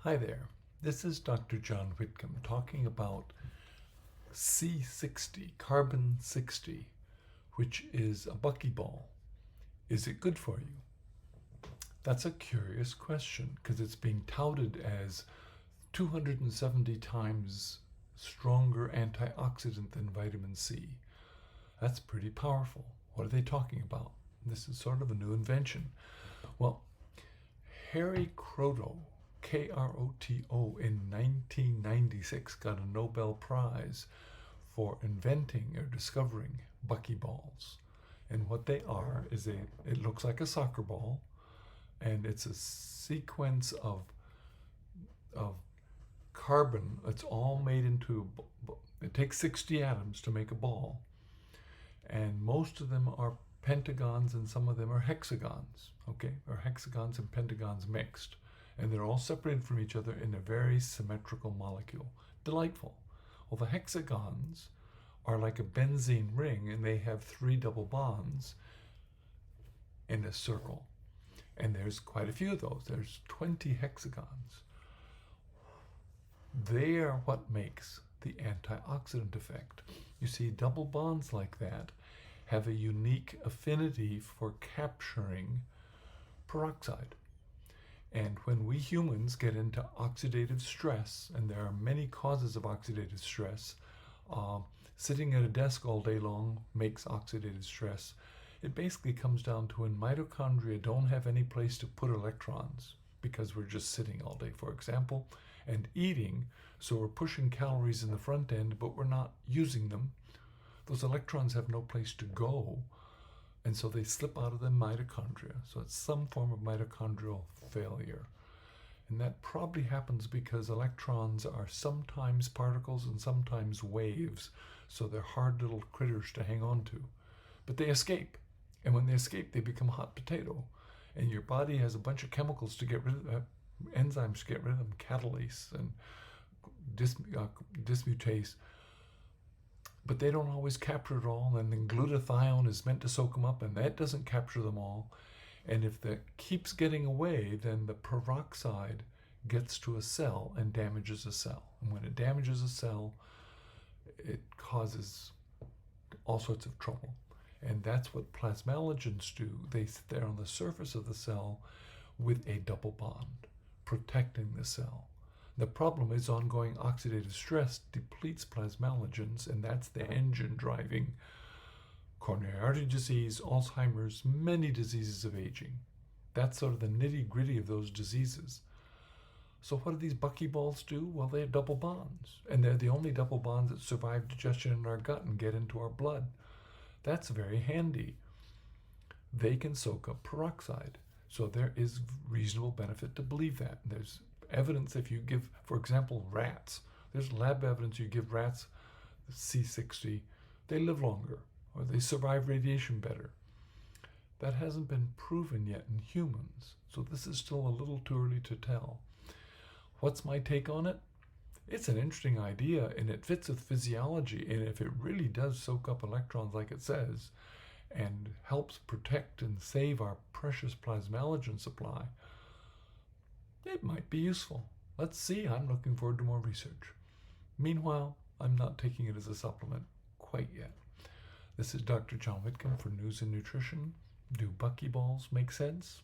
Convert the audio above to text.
Hi there, this is Dr. John Whitcomb talking about C60, carbon 60, which is a buckyball. Is it good for you? That's a curious question because it's being touted as 270 times stronger antioxidant than vitamin C. That's pretty powerful. What are they talking about? This is sort of a new invention. Well, Harry Kroto, Kroto, in 1996 got a Nobel Prize for inventing or discovering buckyballs. And what they are is it looks like a soccer ball, and it's a sequence of carbon. It's all made into, it takes 60 atoms to make a ball, and most of them are pentagons and some of them are hexagons, okay, or hexagons and pentagons mixed, and they're all separated from each other in a very symmetrical molecule. Delightful. Well, the hexagons are like a benzene ring, and they have 3 double bonds in a circle, and there's quite a few of those. There's 20 hexagons. They are what makes the antioxidant effect. You see, double bonds like that have a unique affinity for capturing peroxide. And when we humans get into oxidative stress, and there are many causes of oxidative stress, sitting at a desk all day long makes oxidative stress. It basically comes down to when mitochondria don't have any place to put electrons because we're just sitting all day, for example, and eating, so we're pushing calories in the front end, but we're not using them. Those electrons have no place to go, and so they slip out of the mitochondria. So it's some form of mitochondrial failure. And that probably happens because electrons are sometimes particles and sometimes waves, so they're hard little critters to hang on to. But they escape, and when they escape, they become hot potato. And your body has a bunch of chemicals to get rid of enzymes to get rid of them, catalase and dismutase. But they don't always capture it all, and then glutathione is meant to soak them up, and that doesn't capture them all. And if that keeps getting away, then the peroxide gets to a cell and damages a cell. And when it damages a cell, it causes all sorts of trouble. And that's what plasmalogens do. They sit there on the surface of the cell with a double bond, protecting the cell. The problem is ongoing oxidative stress depletes plasmalogens, and that's the engine driving coronary artery disease, Alzheimer's, many diseases of aging. That's sort of the nitty-gritty of those diseases. So what do these buckyballs do? Well, they have double bonds, and they're the only double bonds that survive digestion in our gut and get into our blood. That's very handy. They can soak up peroxide, so there is reasonable benefit to believe that. And there's evidence if you give, for example, rats. There's lab evidence you give rats C60, they live longer, or they survive radiation better. That hasn't been proven yet in humans, so this is still a little too early to tell. What's my take on it? It's an interesting idea, and it fits with physiology, and if it really does soak up electrons like it says, and helps protect and save our precious plasmalogen supply, it might be useful. Let's see. I'm looking forward to more research. Meanwhile, I'm not taking it as a supplement quite yet. This is Dr. John Whitcomb for News and Nutrition. Do buckyballs make sense?